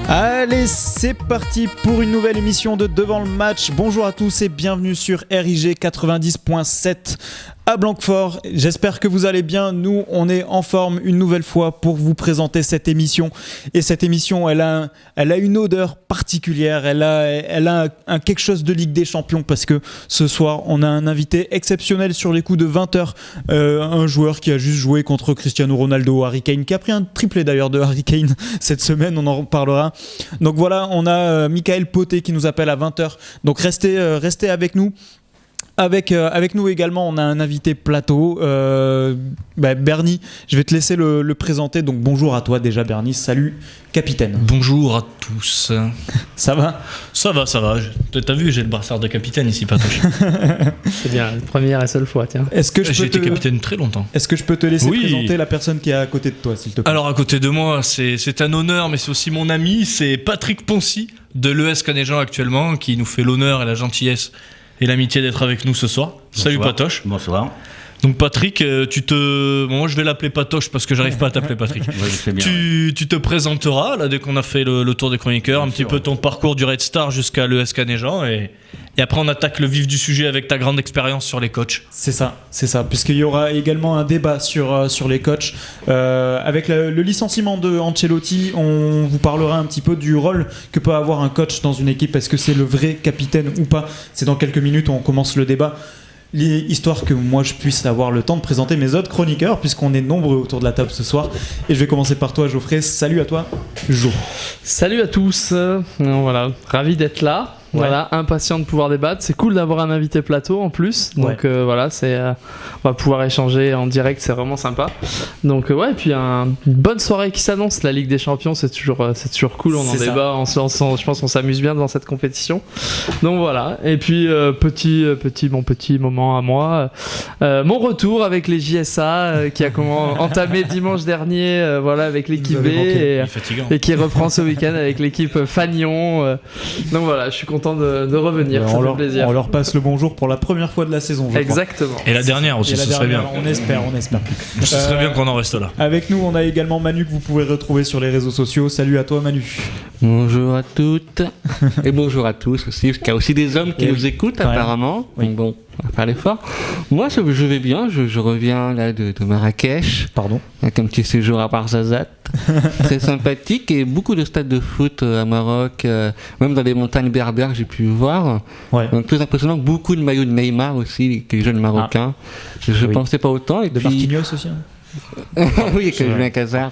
Allez, c'est parti pour une nouvelle émission de Devant le match. Bonjour à tous et bienvenue sur RIG 90.7 à Blanquefort. J'espère que vous allez bien. Nous, on est en forme une nouvelle fois pour vous présenter cette émission. Et cette émission, elle a une odeur particulière. Elle a quelque chose de Ligue des Champions parce que ce soir, on a un invité exceptionnel sur les coups de 20h. Un joueur qui a juste joué contre Cristiano Ronaldo, Harry Kane, qui a pris un triplé d'ailleurs de Harry Kane cette semaine. On en reparlera. Donc voilà, on a Michael Poté qui nous appelle à 20h. Donc restez avec nous. Avec nous également, on a un invité plateau, Bernie. Je vais te laisser le présenter. Donc bonjour à toi déjà, Bernie. Salut, capitaine. Bonjour à tous. Ça va ? Ça va. T'as vu, j'ai le brassard de capitaine ici, Patoche. C'est bien, la première et seule fois, tiens. J'ai été capitaine très longtemps. Est-ce que je peux te laisser présenter la personne qui est à côté de toi, s'il te plaît ? Alors à côté de moi, c'est un honneur, mais c'est aussi mon ami. C'est Patrick Poncy de l'ES Canéjan actuellement, qui nous fait l'honneur et la gentillesse et l'amitié d'être avec nous ce soir. Bonsoir. Salut Patoche. Bonsoir. Donc Patrick, moi je vais l'appeler Patoche parce que j'arrive pas à t'appeler Patrick. Oui, je sais bien, tu te présenteras là dès qu'on a fait le tour des chroniqueurs, bien un sûr, petit peu ton parcours du Red Star jusqu'à l'ES Canéjan et après on attaque le vif du sujet avec ta grande expérience sur les coachs. C'est ça, puisqu'il y aura également un débat sur les coachs. Avec le licenciement de Ancelotti, on vous parlera un petit peu du rôle que peut avoir un coach dans une équipe. Est-ce que c'est le vrai capitaine ou pas ? C'est dans quelques minutes, on commence le débat. Histoire que moi je puisse avoir le temps de présenter mes autres chroniqueurs, puisqu'on est nombreux autour de la table ce soir. Et je vais commencer par toi, Geoffrey. Salut à toi, Jo. Salut à tous. Voilà, ravi d'être là. Ouais. Voilà, impatient de pouvoir débattre. C'est cool d'avoir un invité plateau en plus. Donc voilà, on va pouvoir échanger en direct, c'est vraiment sympa. Donc ouais, et puis une bonne soirée qui s'annonce. La Ligue des Champions, c'est toujours cool. On en débat. Je pense qu'on s'amuse bien dans cette compétition. Donc voilà. Et puis mon petit moment à moi. Mon retour avec les JSA qui a entamé dimanche dernier. Voilà, avec l'équipe B et qui reprend ce week-end avec l'équipe Fagnon. Donc voilà, je suis content de revenir, ça fait plaisir. On leur passe le bonjour pour la première fois de la saison. Exactement. Et la dernière aussi, ce serait bien. On espère. Ce serait bien qu'on en reste là. Avec nous, on a également Manu que vous pouvez retrouver sur les réseaux sociaux. Salut à toi, Manu. Bonjour à toutes et bonjour à tous aussi, parce qu'il y a aussi des hommes qui nous écoutent apparemment. Oui. Donc bon, on va faire l'effort. Moi, je vais bien. Je reviens là de Marrakech. Pardon. Avec un petit séjour à Marzazat. Très sympathique et beaucoup de stades de foot à Maroc, même dans les montagnes berbères j'ai pu voir. Ouais. Donc très impressionnant, beaucoup de maillots de Neymar aussi, les jeunes Marocains. Je pensais pas autant. Et de Marquinhos aussi. Oui, que Julien Cazard.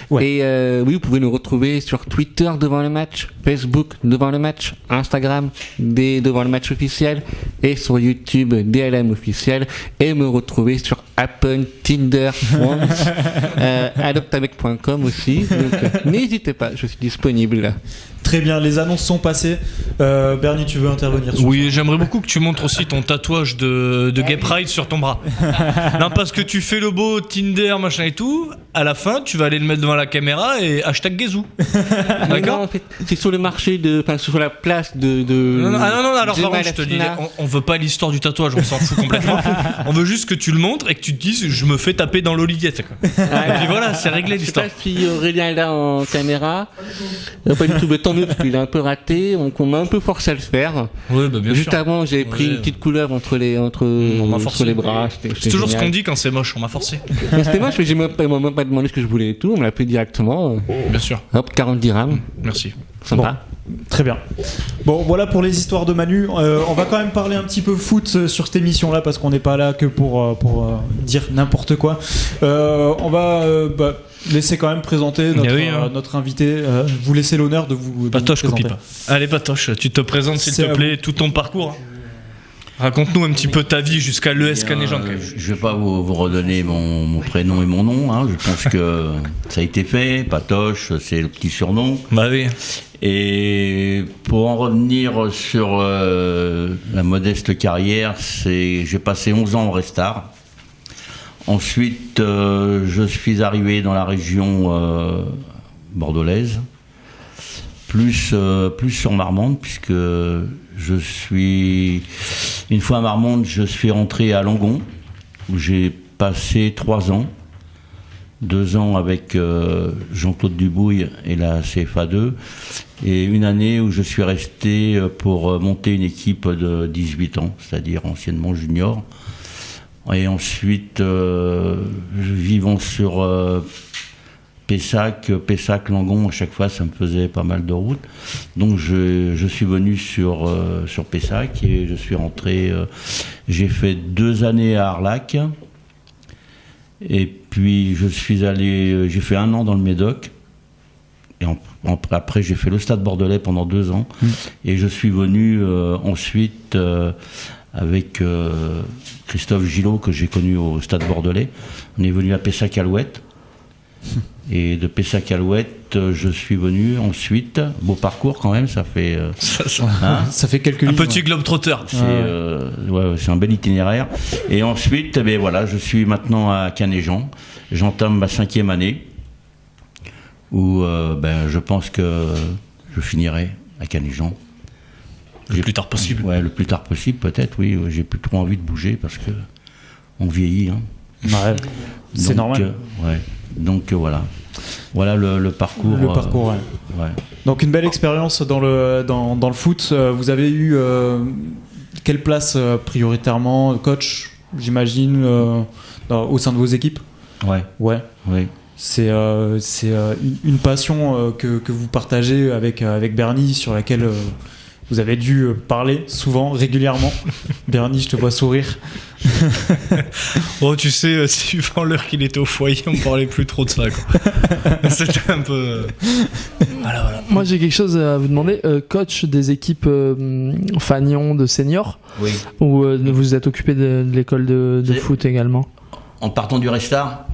Ouais. Et oui, vous pouvez nous retrouver sur Twitter Devant le match, Facebook Devant le match, Instagram Devant le match officiel et sur YouTube DLM officiel, et me retrouver sur Apple, Tinder, adoptamec.com aussi. Donc n'hésitez pas, je suis disponible. Très bien, les annonces sont passées. Bernie, tu veux intervenir sur ça ? J'aimerais beaucoup que tu montres aussi ton tatouage de Gay Pride sur ton bras. Non, parce que tu fais le beau Tinder, machin et tout. À la fin, tu vas aller le mettre devant la caméra et hashtag Guézou. D'accord ? Non, en fait, c'est sur le marché sur la place de non, alors par contre, je te dis, on veut pas l'histoire du tatouage, on s'en fout complètement. On veut juste que tu le montres et que tu te dises, je me fais taper dans l'Oliviette. Et puis voilà, c'est réglé l'histoire. Je sais pas si Aurélien est là en caméra. Pas du tout, mais tant mieux, parce qu'il a un peu raté, donc on m'a un peu forcé à le faire. Oui, bah bien Juste sûr. avant, j'avais pris une petite couleur entre les bras. C'est toujours ce qu'on dit quand c'est moche, on m'a forcé. Mais c'était moche, mais ils m'ont même pas demandé ce que je voulais et tout, on me l'a fait directement. Bien sûr. Hop, 40 dirhams. Merci. Sympa. Bon, très bien. Bon, voilà pour les histoires de Manu. On va quand même parler un petit peu foot sur cette émission-là, parce qu'on n'est pas là que pour dire n'importe quoi. On va laisser quand même présenter notre invité. Vous laissez l'honneur de vous Patoche, présenter. copie pas. Allez Patoche, tu te présentes s'il te plaît, tout ton parcours. Raconte-nous un petit peu ta vie jusqu'à l'ES Canéjan. Je vais pas vous redonner mon prénom et mon nom. Hein. Je pense que ça a été fait. Patoche, c'est le petit surnom. Bah oui. Et pour en revenir sur la modeste carrière, j'ai passé 11 ans au Red Star. Ensuite, je suis arrivé dans la région bordelaise, plus sur Marmande, puisque une fois à Marmande, je suis rentré à Langon, où j'ai passé 3 ans. 2 ans avec Jean-Claude Dubouille et la CFA2, et une année où je suis resté pour monter une équipe de 18 ans, c'est-à-dire anciennement junior. Et ensuite, vivant sur Pessac, Langon, à chaque fois ça me faisait pas mal de route. Donc je suis venu sur Pessac et je suis rentré, j'ai fait 2 années à Arlac. Et puis j'ai fait 1 an dans le Médoc. Et après j'ai fait le Stade Bordelais pendant 2 ans. Et je suis venu ensuite avec Christophe Gillot, que j'ai connu au Stade Bordelais. On est venu à Pessac-Alouette. Et de Pessac-Alouette, je suis venu ensuite. Beau parcours quand même, ça fait. Ça fait quelques un livres. petit globe-trotteur. C'est un bel itinéraire. Et ensuite, je suis maintenant à Canéjan. J'entame ma 5e année, où je pense que je finirai à Canéjan. Le plus tard possible. Ouais, le plus tard possible, peut-être, oui. J'ai plus trop envie de bouger parce que on vieillit. Hein. Ouais, c'est normal. Donc voilà. Voilà le parcours. Le parcours, ouais. Donc une belle expérience dans le foot. Vous avez eu quelle place prioritairement, coach, j'imagine, au sein de vos équipes? Ouais. Oui. C'est une passion que vous partagez avec Bernie, sur laquelle vous avez dû parler souvent, régulièrement. Bernie, je te vois sourire. Oh, tu sais, suivant l'heure qu'il était au foyer, on parlait plus trop de ça, quoi. C'était un peu. Voilà. Moi, j'ai quelque chose à vous demander. Coach des équipes Fagnon de seniors, oui. Ou vous êtes occupé de l'école de foot également? En partant du Red Star?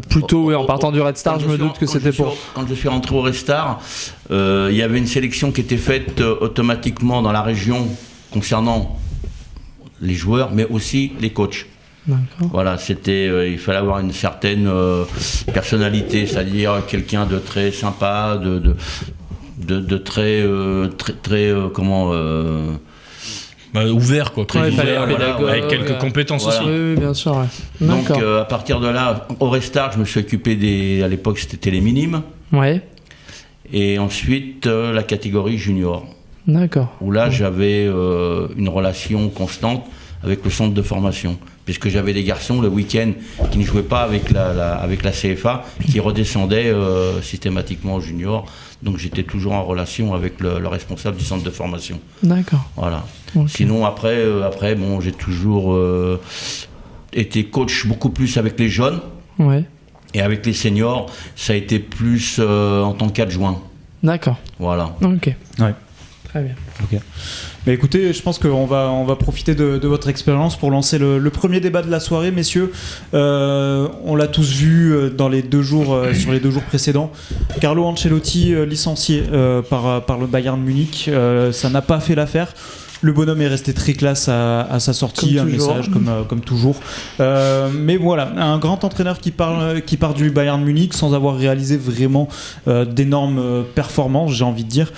Plutôt, en partant du Red Star, je me doute que c'était pour... Quand je suis rentré au Red Star, il y avait une sélection qui était faite automatiquement dans la région concernant les joueurs, mais aussi les coachs. D'accord. Voilà, il fallait avoir une certaine personnalité, c'est-à-dire quelqu'un de très sympa, de très ouvert, quoi, très ouvert, pédagogue, avec quelques compétences aussi. Oui, bien sûr. Ouais. Donc à partir de là, au Red Star, je me suis occupé à l'époque c'était les minimes. Ouais. Et ensuite la catégorie junior. D'accord. Où là j'avais une relation constante avec le centre de formation, puisque j'avais des garçons le week-end qui ne jouaient pas avec la CFA, qui redescendaient systématiquement au junior. Donc j'étais toujours en relation avec le responsable du centre de formation. D'accord. Voilà. Okay. Sinon après j'ai toujours été coach beaucoup plus avec les jeunes. Ouais. Et avec les seniors, ça a été plus en tant qu'adjoint. D'accord. Voilà. Ok. Ouais. Très bien. Ok. Mais écoutez, je pense qu'on va profiter de votre expérience pour lancer le premier débat de la soirée, messieurs. On l'a tous vu dans les 2 jours, sur les 2 jours précédents. Carlo Ancelotti licencié par le Bayern Munich, ça n'a pas fait l'affaire. Le bonhomme est resté très classe à sa sortie, un message comme toujours. Mais voilà, un grand entraîneur qui part du Bayern Munich sans avoir réalisé vraiment d'énormes performances, j'ai envie de dire.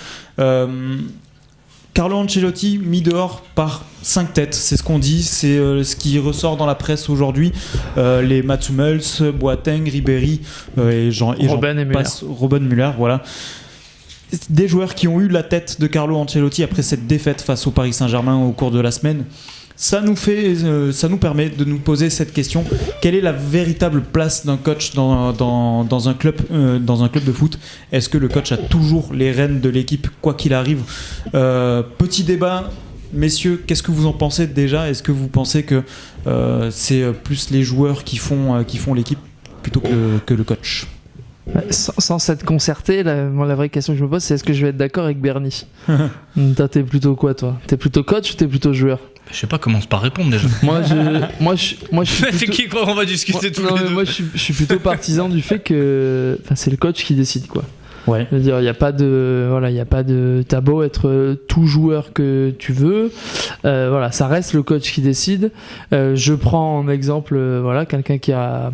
Carlo Ancelotti mis dehors par 5 têtes, c'est ce qu'on dit, c'est ce qui ressort dans la presse aujourd'hui. Les Mats Hummels, Boateng, Ribéry Robben Müller, voilà. Des joueurs qui ont eu la tête de Carlo Ancelotti après cette défaite face au Paris Saint-Germain au cours de la semaine. Ça nous permet de nous poser cette question: quelle est la véritable place d'un coach dans un club de foot? Est-ce que le coach a toujours les rênes de l'équipe quoi qu'il arrive? Petit débat, messieurs, qu'est-ce que vous en pensez déjà? Est-ce que vous pensez que c'est plus les joueurs qui font l'équipe plutôt que le coach? Sans s'être concerté, la vraie question que je me pose, c'est est-ce que je vais être d'accord avec Bernie? Toi, t'es plutôt quoi, toi? T'es plutôt coach ou t'es plutôt joueur? Je sais pas, commence par répondre déjà. Moi, je suis C'est qui, quoi? On va discuter tous les deux. Moi, je suis plutôt partisan du fait que c'est le coach qui décide, quoi. Ouais. Je veux dire, il y a pas de t'as beau être tout joueur que tu veux, ça reste le coach qui décide. Je prends en exemple quelqu'un qui a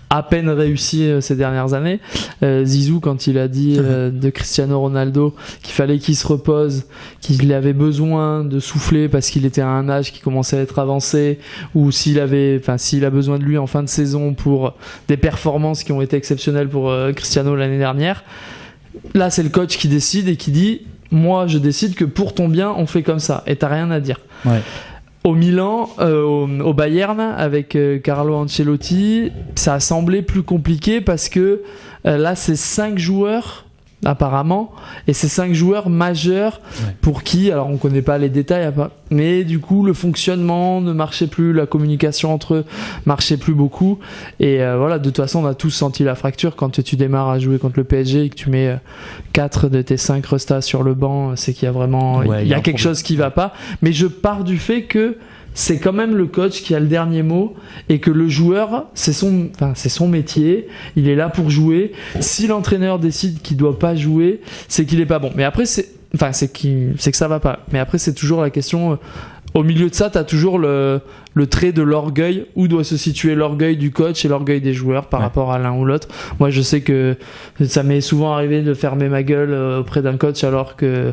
à peine réussi ces dernières années. Zizou, quand il a dit de Cristiano Ronaldo qu'il fallait qu'il se repose, qu'il avait besoin de souffler parce qu'il était à un âge qui commençait à être avancé, ou s'il a besoin de lui en fin de saison pour des performances qui ont été exceptionnelles pour Cristiano l'année dernière. Là, c'est le coach qui décide et qui dit moi, je décide que pour ton bien, on fait comme ça et t'as rien à dire. Ouais. Au Milan, au Bayern, avec Carlo Ancelotti, ça a semblé plus compliqué parce que là, c'est 5 joueurs apparemment, et c'est 5 joueurs majeurs pour qui, alors on connaît pas les détails, mais du coup le fonctionnement ne marchait plus, la communication entre eux marchait plus beaucoup, et voilà, de toute façon on a tous senti la fracture quand tu démarres à jouer contre le PSG et que tu mets 4 de tes 5 restas sur le banc, c'est qu'il y a vraiment il y a quelque chose qui va pas, mais je pars du fait que c'est quand même le coach qui a le dernier mot et que le joueur, c'est son métier, il est là pour jouer. Si l'entraîneur décide qu'il doit pas jouer, c'est qu'il est pas bon. Mais après, c'est que ça va pas. Mais après, c'est toujours la question. Au milieu de ça, tu as toujours le trait de l'orgueil, où doit se situer l'orgueil du coach et l'orgueil des joueurs par rapport à l'un ou l'autre. Moi, je sais que ça m'est souvent arrivé de fermer ma gueule auprès d'un coach alors que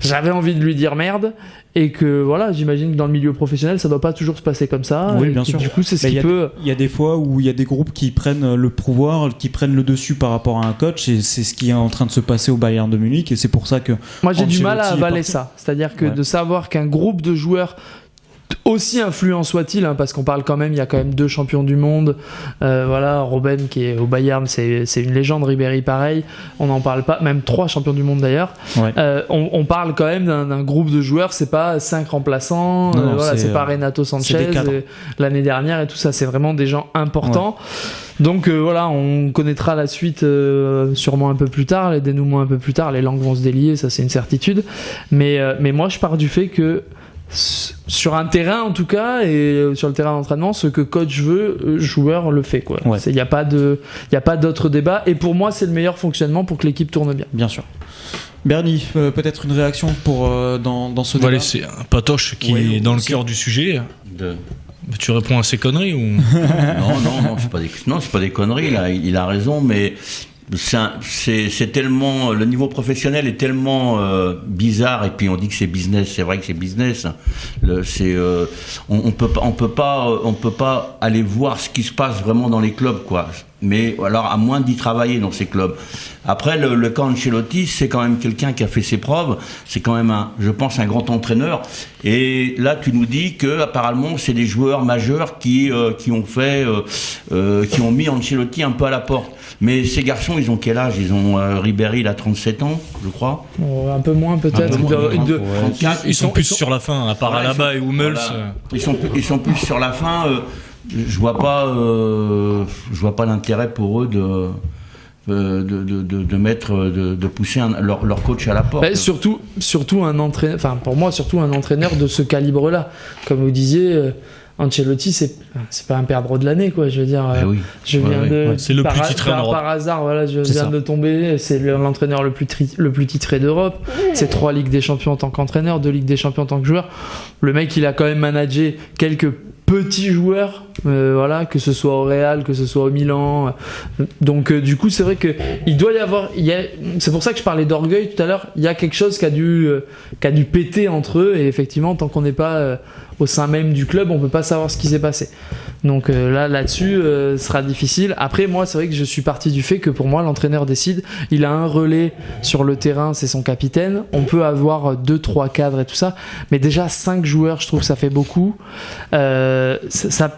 j'avais envie de lui dire merde, et que voilà, j'imagine que dans le milieu professionnel, ça doit pas toujours se passer comme ça. Oui, bien sûr. Du coup, c'est ce qui peut... Il y a des fois où il y a des groupes qui prennent le pouvoir, qui prennent le dessus par rapport à un coach, et c'est ce qui est en train de se passer au Bayern de Munich, et c'est pour ça que... Moi, j'ai du mal à avaler ça. C'est-à-dire que de savoir qu'un groupe de joueurs, aussi influent soit-il, hein, parce qu'on parle quand même, il y a quand même 2 champions du monde, voilà, Robben qui est au Bayern, c'est une légende, Ribéry pareil, on n'en parle pas, même 3 champions du monde d'ailleurs. On parle quand même d'un groupe de joueurs, c'est pas 5 remplaçants, voilà, c'est pas Renato Sanchez l'année dernière et tout ça, c'est vraiment des gens importants. Donc voilà, on connaîtra la suite sûrement un peu plus tard, les dénouements un peu plus tard, les langues vont se délier, ça c'est une certitude, mais moi je pars du fait que sur un terrain en tout cas, et sur le terrain d'entraînement, ce que coach veut, joueur le fait, quoi. Il n'y a pas d'autre débat, et pour moi c'est le meilleur fonctionnement pour que l'équipe tourne bien. Bien sûr. Bernie, peut-être une réaction pour dans ce débat. C'est un Patoche qui est dans le cœur du sujet. Tu réponds à ces conneries ou... Non, c'est pas des conneries, là, il a raison, mais c'est tellement, le niveau professionnel est tellement bizarre, et puis on dit que c'est business, c'est vrai que c'est business. On peut pas aller voir ce qui se passe vraiment dans les clubs, quoi. Mais alors, à moins d'y travailler dans ces clubs. Après, le cas Ancelotti, c'est quand même quelqu'un qui a fait ses preuves. C'est quand même je pense, un grand entraîneur. Et là, tu nous dis que apparemment, c'est des joueurs majeurs qui ont mis Ancelotti un peu à la porte. Mais ces garçons, ils ont quel âge? Ils ont Ribéry, il a 37 ans, je crois. Un peu moins peut-être. Ils sont plus sur la fin, à part Alaba et Hummels. Voilà. Ils sont plus sur la fin. Je vois pas l'intérêt pour eux de pousser leur coach à la porte. Surtout un entraîneur. Enfin, pour moi, surtout un entraîneur de ce calibre-là. Comme vous disiez, Ancelotti, c'est pas un perdreau de l'année, quoi. Je veux dire, c'est le plus titré en Europe. Par hasard, voilà, je viens de tomber. C'est l'entraîneur le plus titré d'Europe. C'est 3 Ligues des Champions en tant qu'entraîneur, 2 Ligues des Champions en tant que joueur. Le mec, il a quand même managé quelques petits joueurs, voilà, que ce soit au Real, que ce soit au Milan. Donc du coup, c'est vrai que il doit y avoir. C'est pour ça que je parlais d'orgueil tout à l'heure. Il y a quelque chose qui a dû péter entre eux, et effectivement, tant qu'on n'est pas au sein même du club, on peut pas savoir ce qui s'est passé. Donc là-dessus, ce sera difficile. Après, moi, c'est vrai que je suis parti du fait que pour moi, l'entraîneur décide. Il a un relais sur le terrain, c'est son capitaine. On peut avoir 2-3 cadres et tout ça, mais déjà 5 joueurs, je trouve que ça fait beaucoup. Ça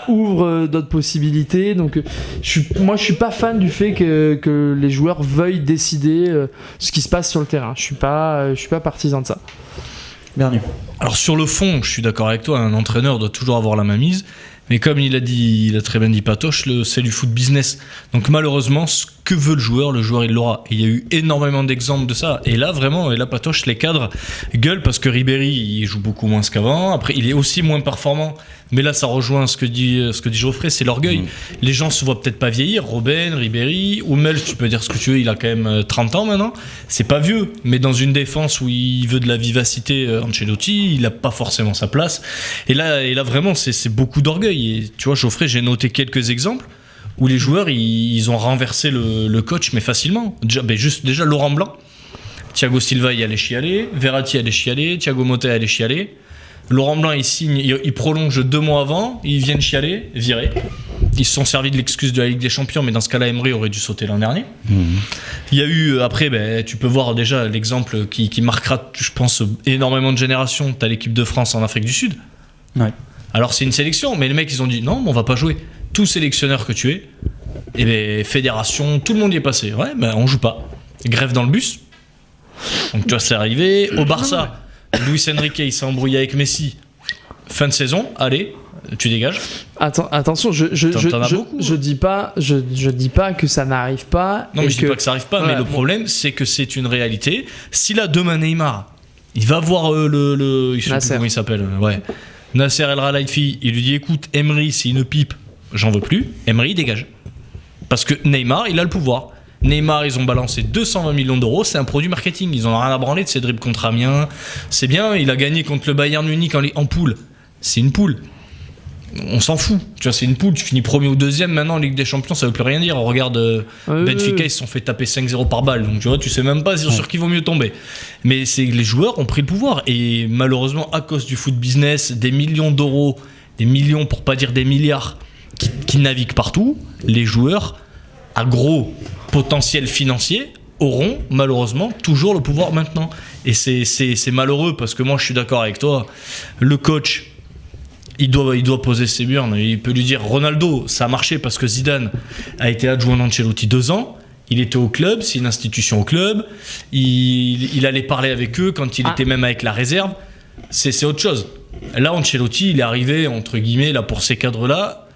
ouvre d'autres possibilités. Donc, moi, je suis pas fan du fait que les joueurs veuillent décider ce qui se passe sur le terrain. Je suis pas partisan de ça. Bernie. Alors sur le fond, je suis d'accord avec toi, un entraîneur doit toujours avoir la main mise, mais comme il a très bien dit Patoche, c'est du foot business. Donc malheureusement, ce que veut le joueur il l'aura. Et il y a eu énormément d'exemples de ça. Et là vraiment, Patoche, les cadres gueulent parce que Ribéry, il joue beaucoup moins qu'avant. Après, il est aussi moins performant. Mais là, ça rejoint ce que dit Geoffrey, c'est l'orgueil. Les gens se voient peut-être pas vieillir. Robben, Ribéry, Hummels, tu peux dire ce que tu veux, il a quand même 30 ans maintenant. C'est pas vieux, mais dans une défense où il veut de la vivacité, Ancelotti, il a pas forcément sa place. Et là vraiment, c'est beaucoup d'orgueil. Et tu vois, Geoffrey, j'ai noté quelques exemples où les joueurs ils ont renversé le coach mais facilement. Déjà Laurent Blanc, Thiago Silva y allait chialer, Verratti allait chialer, Thiago Motta allait chialer. Laurent Blanc il prolonge 2 mois avant, ils viennent chialer, virer. Ils se sont servis de l'excuse de la Ligue des Champions, mais dans ce cas-là, Emery aurait dû sauter l'an dernier. Il y a eu, après, tu peux voir déjà l'exemple qui marquera, je pense, énormément de générations. Tu as l'équipe de France en Afrique du Sud. Ouais. Alors c'est une sélection, mais les mecs, ils ont dit non, on va pas jouer. Tout sélectionneur que tu es, et bien, fédération, tout le monde y est passé. Ouais, on joue pas. Grève dans le bus. Donc tu vois, c'est arrivé. Au Barça, Luis Enrique, il s'est embrouillé avec Messi. Fin de saison, allez, tu dégages. Attention, je dis pas que ça n'arrive pas. Non, mais je dis pas que ça arrive pas, mais le problème, c'est que c'est une réalité. Si là, demain, Neymar, il va voir je sais plus comment il s'appelle, Nasser El Khelaifi, il lui dit écoute, Emery, c'est une pipe, j'en veux plus. Emery, dégage. Parce que Neymar, il a le pouvoir. Neymar, ils ont balancé 220 millions d'euros, c'est un produit marketing. Ils en ont rien à branler de ses dribbles contre Amiens. C'est bien, il a gagné contre le Bayern Munich en poule. C'est une poule. On s'en fout. Tu vois, c'est une poule. Tu finis premier ou deuxième. Maintenant, en Ligue des Champions, ça veut plus rien dire. On regarde Benfica, ils se sont fait taper 5-0 par balle. Donc, tu vois, tu sais même pas sur qui vaut mieux tomber. Mais c'est que les joueurs ont pris le pouvoir. Et malheureusement, à cause du foot business, des millions d'euros, des millions, pour pas dire des milliards, qui naviguent partout, les joueurs à gros potentiel financier auront malheureusement toujours le pouvoir maintenant. Et c'est malheureux parce que moi, je suis d'accord avec toi. Le coach, il doit poser ses burnes. Il peut lui dire Ronaldo, ça a marché parce que Zidane a été adjoint d'Ancelotti 2 ans. Il était au club, c'est une institution au club. Il allait parler avec eux quand il était même avec la réserve. C'est autre chose. Là, Ancelotti, il est arrivé, entre guillemets, là, pour ces cadres-là.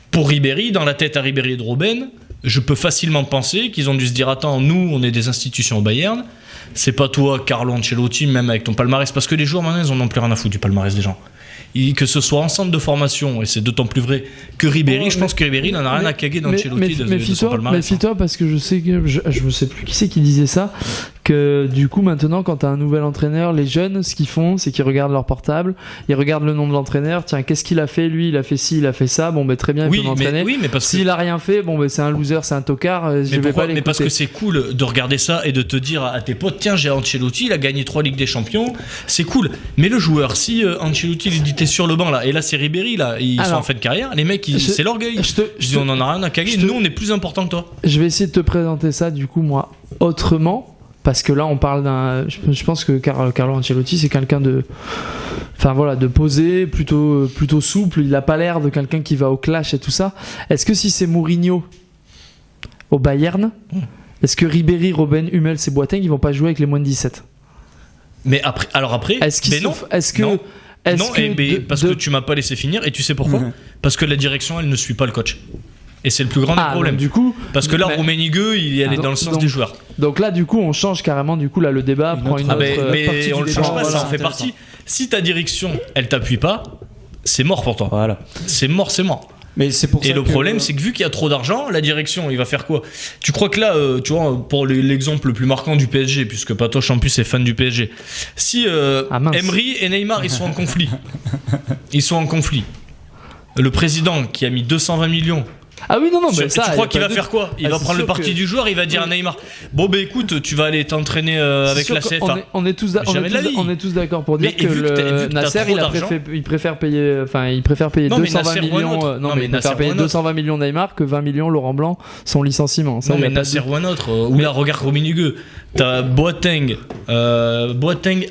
Pour Ribéry, dans la tête à Ribéry et de Robben, je peux facilement penser qu'ils ont dû se dire attends, nous, on est des institutions au Bayern. C'est pas toi, Carlo Ancelotti, même avec ton palmarès. Parce que les joueurs, maintenant, ils en ont plus rien à foutre du palmarès des gens. Que ce soit en centre de formation, et c'est d'autant plus vrai que Ribéry, je pense que Ribéry il n'en a rien à caguer d'Ancelotti de son palmarès. Méfie-toi parce que je sais que je sais plus qui c'est qui disait ça, que du coup maintenant quand t'as un nouvel entraîneur, les jeunes ce qu'ils font c'est qu'ils regardent leur portable, ils regardent le nom de l'entraîneur, tiens qu'est-ce qu'il a fait lui, il a fait ci, il a fait ça, bon ben très bien, il peut m'entraîner. Mais parce s'il a rien fait, bon ben c'est un loser, c'est un tocard, je vais pas l'écouter. Mais parce que c'est cool de regarder ça et de te dire à tes potes tiens j'ai Ancelotti, il a gagné 3 Ligues des Champions, c'est cool. Mais le joueur, si Ancelotti lui dit t'es sur le banc là, et là c'est Ribéry là, ils sont en fin de carrière, les mecs c'est l'orgueil. Je dis on en a rien à caguer, nous on est plus important que toi. Je vais essayer de te présenter ça du coup moi autrement. Parce que là, on parle d'un. Je pense que Carlo Ancelotti, c'est quelqu'un de. Enfin voilà, de posé, plutôt souple. Il a pas l'air de quelqu'un qui va au clash et tout ça. Est-ce que si c'est Mourinho au Bayern, est-ce que Ribéry, Robben, Hummels et Boateng, ils vont pas jouer avec les moins de 17 ? Mais après, parce que tu m'as pas laissé finir et tu sais pourquoi ? Parce que la direction, elle ne suit pas le coach. Et c'est le plus grand des problèmes. Du coup, parce que là, Rummenigge, il allait dans le sens des joueurs. Donc là, du coup, on change carrément. Du coup, là, le débat prend une autre mais on le change pas, ça en fait partie. Si ta direction, elle t'appuie pas, c'est mort pour toi. Voilà. C'est mort. Mais c'est pour et le problème, c'est que vu qu'il y a trop d'argent, la direction, il va faire quoi ? Tu crois que là, tu vois, pour l'exemple le plus marquant du PSG, puisque Patoche en plus est fan du PSG, si Emery et Neymar, ils sont en conflit. Le président qui a mis 220 millions. Ah oui, non, mais ça. Tu crois qu'il va faire quoi ? Il va prendre le parti du joueur, il va dire à Neymar bon, écoute, tu vas aller t'entraîner avec la CFA. On est tous d'accord pour dire que Nasser, il préfère payer 220 millions. Non, mais il préfère payer 220 millions Neymar que 20 millions Laurent Blanc, son licenciement. Ça, non, mais Nasser ou un autre. Ou là, regarde Rummenigge. T'as Boateng,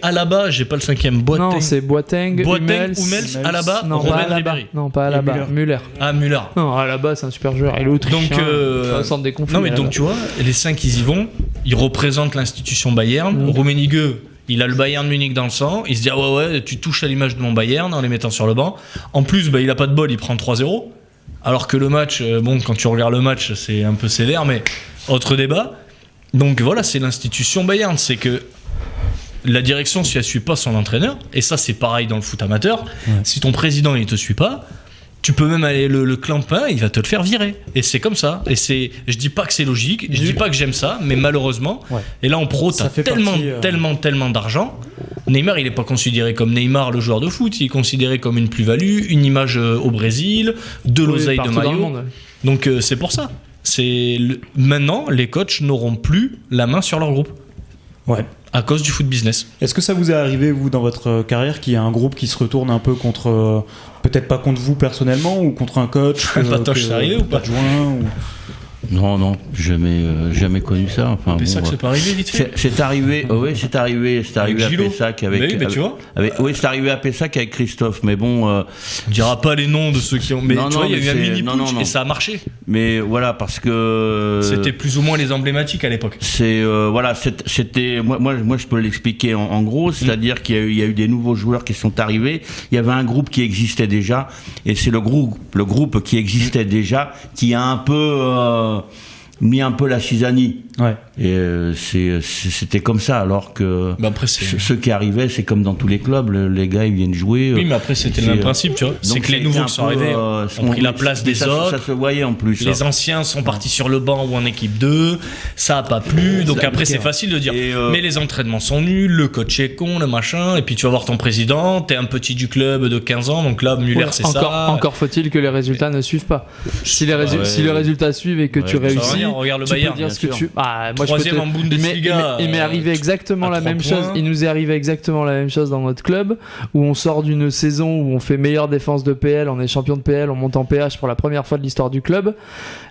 Alaba, j'ai pas le 5ème. Non, c'est Boateng, Hummels, Alaba, Robben, Ribéry. Non, pas Alaba, Müller. Ah, Müller. Non, Alaba, c'est un super joueur. Il est autrichien. Donc, centre des conflits. Non, mais donc tu vois, les 5 ils y vont. Ils représentent l'institution Bayern. Rummenigge, il a le Bayern Munich dans le sang. Il se dit ouais, tu touches à l'image de mon Bayern en les mettant sur le banc. En plus, il a pas de bol, il prend 3-0. Alors que le match, quand tu regardes le match, c'est un peu sévère, mais autre débat. Donc voilà, c'est l'institution Bayern. C'est que la direction, si elle suit pas son entraîneur, et ça c'est pareil dans le foot amateur, si ton président il te suit pas, tu peux même aller le clampin, il va te le faire virer. Et c'est comme ça. Et je dis pas que c'est logique, je dis pas que j'aime ça, mais malheureusement, et là en pro, t'as tellement d'argent. Neymar, il n'est pas considéré comme Neymar, le joueur de foot. Il est considéré comme une plus-value, une image au Brésil, de l'oseille de partout dans le maillot. monde. Donc c'est pour ça. Maintenant, les coachs n'auront plus la main sur leur groupe. Ouais. À cause du foot business. Est-ce que ça vous est arrivé, vous, dans votre carrière, qu'il y a un groupe qui se retourne un peu contre, peut-être pas contre vous personnellement, ou contre un coach Patoche, c'est arrivé ou pas adjoint, ou... Non, jamais connu ça. Enfin, Pessac, c'est pas arrivé vite fait. C'est arrivé, oui, c'est arrivé à Gilo. Pessac avec. Mais tu vois. Oui, c'est arrivé à Pessac avec Christophe, mais bon. On dira pas les noms de ceux qui ont. Mais Non, tu vois, non, il y a eu mais un mini non, putsch non. et ça a marché. Mais voilà, parce que. C'était plus ou moins les emblématiques à l'époque. C'est voilà, c'était moi je peux l'expliquer en gros, c'est-à-dire qu'il y a eu des nouveaux joueurs qui sont arrivés. Il y avait un groupe qui existait déjà, et c'est le groupe qui existait déjà qui a un peu mis un peu la cisanie. Ouais. Et c'était comme ça, alors que Bah après, ceux qui arrivaient, c'est comme dans tous les clubs, les gars ils viennent jouer. Oui, mais après c'était le même principe, tu vois. C'est donc que les nouveaux qui sont arrivés ont pris la place des autres. Ça se voyait en plus. Les ça. anciens sont partis sur le banc ou en équipe 2, ça a pas plu, donc après c'est facile de dire mais les entraînements sont nuls, le coach est con, le machin, et puis tu vas voir ton président, t'es un petit du club de 15 ans, donc là Muller c'est ça. Encore faut-il que les résultats ne suivent pas. Si les résultats suivent et que tu réussis, regarde le tu Bayern, peux dire bien ce que sûr. tu... Ah, moi, Troisième en Bundesliga, il m'est arrivé exactement à la 3 même points. chose. Il nous est arrivé exactement la même chose dans notre club, où on sort d'une saison où on fait meilleure défense de PL, on est champion de PL, on monte en PH pour la première fois de l'histoire du club.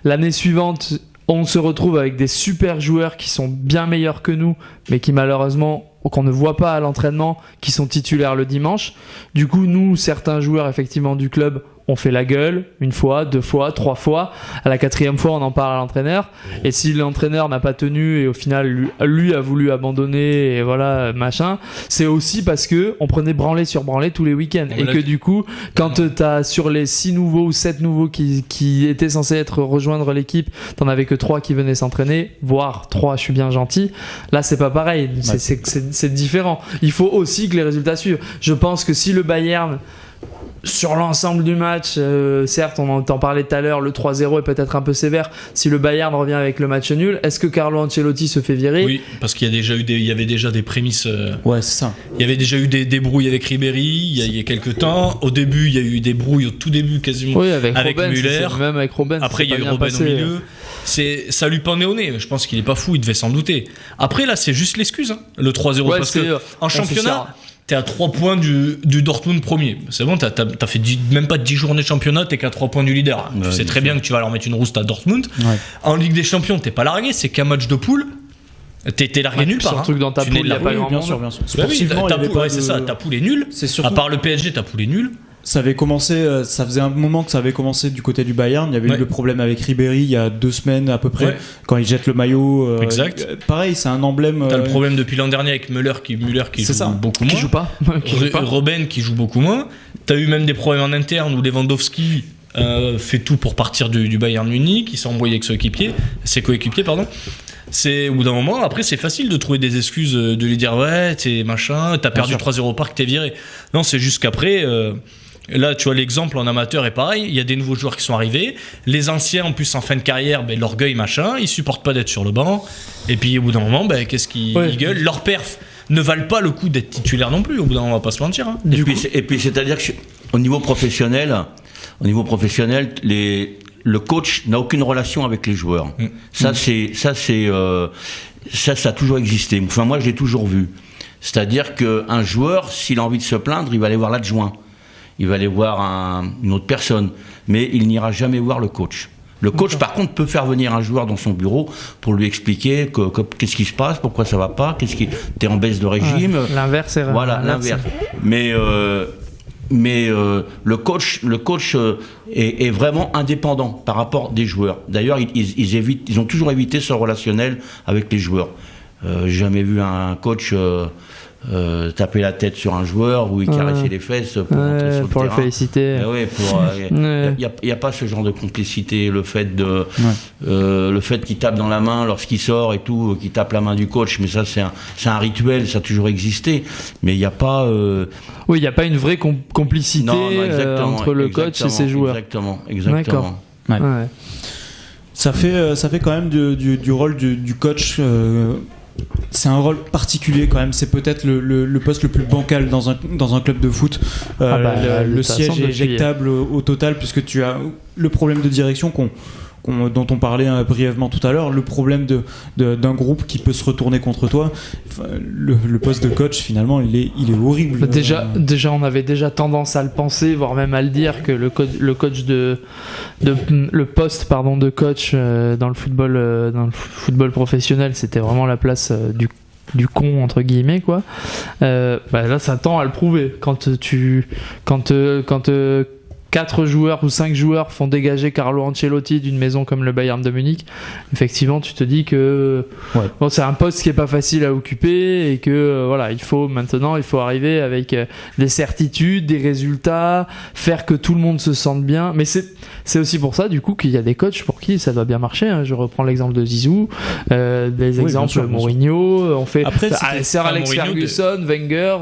L'année suivante, on se retrouve avec des super joueurs qui sont bien meilleurs que nous, mais qui malheureusement qu'on ne voit pas à l'entraînement, qui sont titulaires le dimanche. Du coup, nous, certains joueurs effectivement du club, on fait la gueule une fois, 2 fois, 3 fois. À la 4e fois, on en parle à l'entraîneur. Et si l'entraîneur n'a pas tenu et au final lui a voulu abandonner et voilà machin, c'est aussi parce que on prenait branlée sur branlée tous les week-ends et que du coup, quand t'as sur les 6 nouveaux ou 7 nouveaux qui étaient censés rejoindre l'équipe, t'en avais que 3 qui venaient s'entraîner, voire 3, je suis bien gentil. Là, c'est pas pareil. C'est différent. Il faut aussi que les résultats suivent. Je pense que si le Bayern sur l'ensemble du match, certes on en parlait tout à l'heure, le 3-0 est peut-être un peu sévère. Si le Bayern revient avec le match nul, est-ce que Carlo Ancelotti se fait virer ? Oui, parce qu'il y a déjà eu il y avait déjà des prémices. Ouais, c'est ça. Il y avait déjà eu des débrouilles avec Ribéry il y a quelques temps. Au début, il y a eu des brouilles au tout début quasiment. Oui, avec Robben, Müller. Même avec Robben. Après, il y a eu Robben au milieu. Ça lui pendait au nez. Je pense qu'il est pas fou, il devait s'en douter. Après, là, c'est juste l'excuse, hein, le 3-0. Ouais, parce que en championnat, t'es à 3 points du Dortmund premier. C'est bon, t'as fait même pas 10 journées de championnat, t'es qu'à 3 points du leader. Tu sais très bien que tu vas leur mettre une rouste à Dortmund. Ouais. En Ligue des Champions, t'es pas largué, c'est qu'un match de poule. T'es largué nulle part. Surtout que dans ta poule, il n'y a pas grand monde. Bien sûr. Sportivement, c'est ça, ta poule est nulle. À part le PSG, ta poule est nulle. Ça avait commencé, ça faisait un moment que ça avait commencé du côté du Bayern. Il y avait eu le problème avec Ribéry il y a 2 semaines à peu près, quand il jette le maillot. Exact. Pareil, c'est un emblème. T'as le problème depuis l'an dernier avec Müller qui joue beaucoup moins. Qui joue pas. Robben qui joue beaucoup moins. T'as eu même des problèmes en interne où Lewandowski fait tout pour partir du Bayern Munich, il s'est embrouillé avec ses coéquipiers. C'est au bout d'un moment, après c'est facile de trouver des excuses, de lui dire ouais, t'es machin, t'as perdu 3-0 au parc, t'es viré. Non, c'est juste qu'après. Là, tu vois, l'exemple en amateur est pareil. Il y a des nouveaux joueurs qui sont arrivés. Les anciens, en plus, en fin de carrière, l'orgueil, machin, ils supportent pas d'être sur le banc. Et puis, au bout d'un moment, qu'est-ce qu'ils gueulent ? Leurs perfs ne valent pas le coup d'être titulaires non plus. Au bout d'un moment, on va pas se mentir. Hein. Et puis, c'est-à-dire qu'au niveau professionnel, le coach n'a aucune relation avec les joueurs. Ça a toujours existé. Enfin, moi, je l'ai toujours vu. C'est-à-dire qu'un joueur, s'il a envie de se plaindre, il va aller voir l'adjoint. Il va aller voir une autre personne, mais il n'ira jamais voir le coach. Le coach, par contre, peut faire venir un joueur dans son bureau pour lui expliquer qu'est-ce qui se passe, pourquoi ça va pas, t'es en baisse de régime. L'inverse est voilà, l'inverse. Mais le coach est vraiment indépendant par rapport des joueurs. D'ailleurs, ils ont toujours évité ce relationnel avec les joueurs. Jamais vu un coach taper la tête sur un joueur ou caresser les fesses pour rentrer sur le terrain. Le féliciter. Il n'y a pas ce genre de complicité, le fait qu'il tape dans la main lorsqu'il sort et tout, qu'il tape la main du coach, mais ça c'est un rituel, ça a toujours existé, mais il n'y a pas il n'y a pas une vraie complicité entre le coach et ses joueurs. Exactement. D'accord. Ça fait quand même du rôle du coach c'est un rôle particulier quand même. C'est peut-être le poste le plus bancal dans un club de foot. Le siège est éjectable au total, puisque tu as le problème de direction dont on parlait brièvement tout à l'heure, le problème d'un groupe qui peut se retourner contre toi. Le poste de coach, finalement, il est horrible. Déjà, on avait déjà tendance à le penser, voire même à le dire, que le poste de coach dans le football professionnel, c'était vraiment la place du con, entre guillemets, quoi. Là, ça tend à le prouver. Quand 4 joueurs ou 5 joueurs font dégager Carlo Ancelotti d'une maison comme le Bayern de Munich, effectivement tu te dis que c'est un poste qui est pas facile à occuper et que il faut arriver avec des certitudes, des résultats, faire que tout le monde se sente bien. Mais c'est aussi pour ça du coup qu'il y a des coachs pour qui ça doit bien marcher, hein. Je reprends l'exemple de Zizou, des exemples Mourinho, on fait Sir Alex Ferguson, Wenger,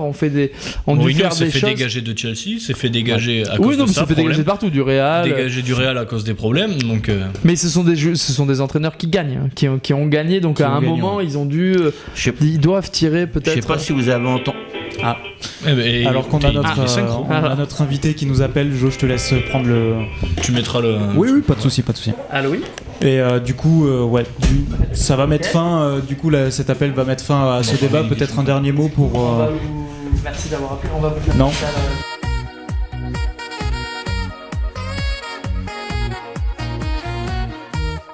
Mourinho s'est fait dégager de Chelsea, s'est fait dégager à cause de ça. Dégagé de partout, du Real. Dégagé du Real à cause des problèmes. Donc, Mais ce sont des entraîneurs qui gagnent, hein, qui ont gagné. Donc à un moment, ils ont dû. Ils doivent tirer peut-être. Je sais pas si vous avez entendu. Alors qu'on a notre invité qui nous appelle, Jo, je te laisse prendre le. Tu mettras le. Oui, pas de souci. Allô, oui. Et du coup, ça va mettre fin. Du coup, cet appel va mettre fin à ce débat. Peut-être un dernier mot pour. Merci d'avoir appelé. On va vous faire Non.